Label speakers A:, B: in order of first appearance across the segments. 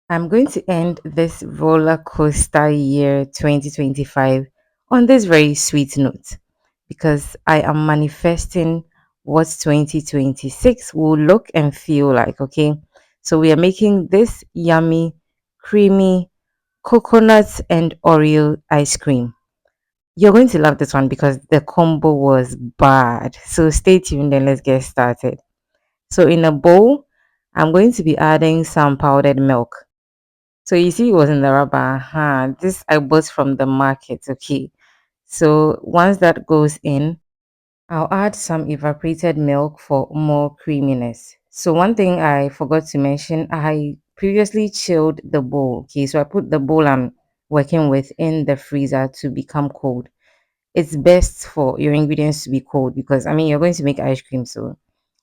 A: I'm going to end this roller coaster year 2025 on this very sweet note because I am manifesting what 2026 will look and feel like. Okay, so we are making this yummy, creamy coconut and Oreo ice cream. You're going to love this one because the combo was bad. So stay tuned and let's get started. So in a bowl, I'm going to be adding some powdered milk. So you see, it was in the rubber. Huh? This I bought from the market. Okay. So once that goes in, I'll add some evaporated milk for more creaminess. So one thing I forgot to mention, I previously chilled the bowl. Okay, so I put the bowl I'm working with in the freezer to become cold. It's best for your ingredients to be cold because I mean you're going to make ice cream, so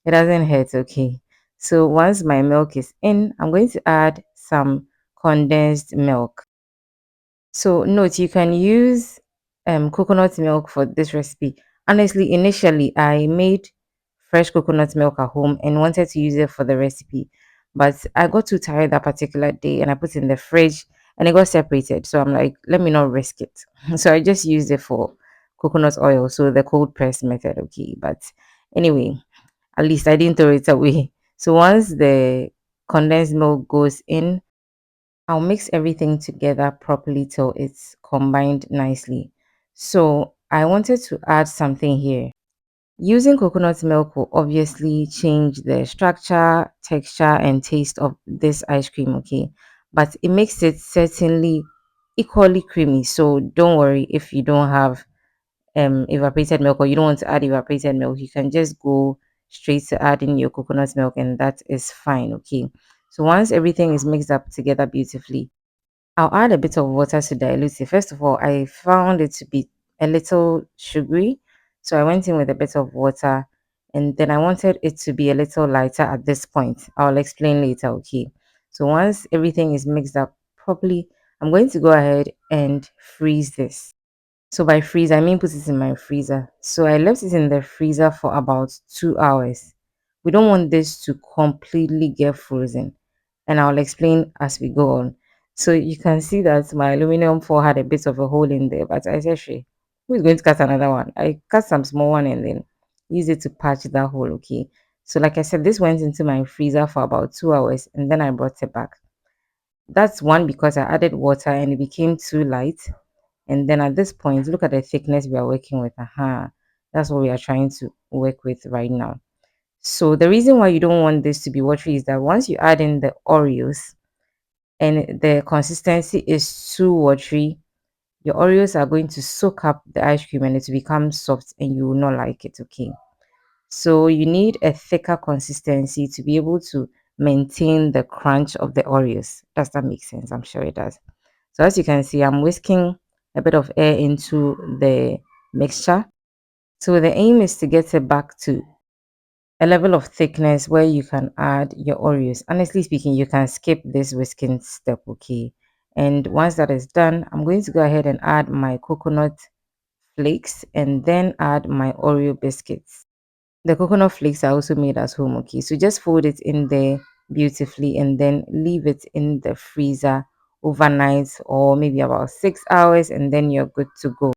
A: it doesn't hurt. Okay. So once my milk is in, I'm going to add some condensed milk. So note you can use coconut milk for this recipe. Honestly, initially I made fresh coconut milk at home and wanted to use it for the recipe, but I got too tired that particular day and I put it in the fridge and it got separated. So I'm like, let me not risk it. So I just used it for coconut oil, so the cold press method. Okay, but anyway, at least I didn't throw it away. So once the condensed milk goes in, I'll mix everything together properly till it's combined nicely. So I wanted to add something here. Using coconut milk will obviously change the structure, texture, and taste of this ice cream, okay? But it makes it certainly equally creamy. So don't worry if you don't have evaporated milk or you don't want to add evaporated milk. You can just go straight to adding your coconut milk, and that is fine, okay? So once everything is mixed up together beautifully, I'll add a bit of water to dilute it. First of all, I found it to be a little sugary, so I went in with a bit of water, and then I wanted it to be a little lighter at this point. I'll explain later, okay? So once everything is mixed up properly, I'm going to go ahead and freeze this. So by freeze, I mean put it in my freezer. So I left it in the freezer for about 2 hours. We don't want this to completely get frozen, and I'll explain as we go on. So you can see that my aluminum foil had a bit of a hole in there, but I said, "She, who is going to cut another one?" I cut some small one and then use it to patch that hole. Okay. So like I said, this went into my freezer for about 2 hours, and then I brought it back. That's one because I added water and it became too light. And then at this point, look at the thickness we are working with. That's what we are trying to work with right now. So the reason why you don't want this to be watery is that once you add in the Oreos and the consistency is too watery, your Oreos are going to soak up the ice cream and it will become soft and you will not like it. Okay. So you need a thicker consistency to be able to maintain the crunch of the Oreos. Does that make sense? I'm sure it does. So as you can see, I'm whisking a bit of air into the mixture. So the aim is to get it back to a level of thickness where you can add your Oreos. Honestly speaking, you can skip this whisking step, okay? And once that is done, I'm going to go ahead and add my coconut flakes and then add my Oreo biscuits. The coconut flakes are also made at home, okay? So just fold it in there beautifully and then leave it in the freezer overnight or maybe about 6 hours and then you're good to go.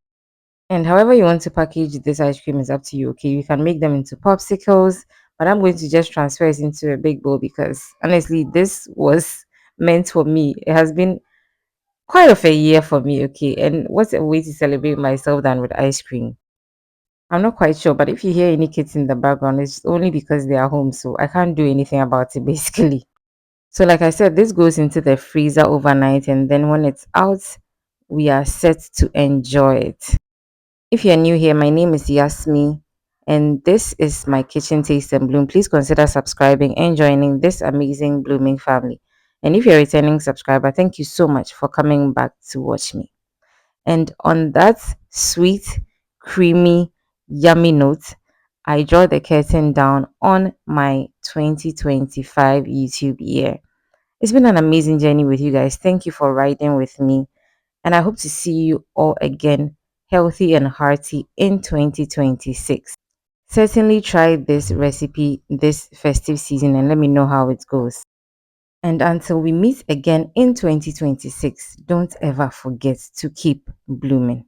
A: And however you want to package this ice cream is up to you, okay? You can make them into popsicles, but I'm going to just transfer it into a big bowl because honestly, this was meant for me. It has been quite of a year for me, okay? And what's a way to celebrate myself than with ice cream? I'm not quite sure, but if you hear any kids in the background, it's only because they are home, so I can't do anything about it basically. So, like I said, this goes into the freezer overnight, and then when it's out, we are set to enjoy it. If you're new here, my name is Yasmi, and this is my kitchen taste and bloom. Please consider subscribing and joining this amazing blooming family. And if you're a returning subscriber, thank you so much for coming back to watch me. And on that sweet, creamy, yummy note, I draw the curtain down on my 2025 YouTube year. It's been an amazing journey with you guys. Thank you for riding with me. And I hope to see you all again, healthy and hearty, in 2026. Certainly try this recipe this festive season and let me know how it goes. And until we meet again in 2026, don't ever forget to keep blooming.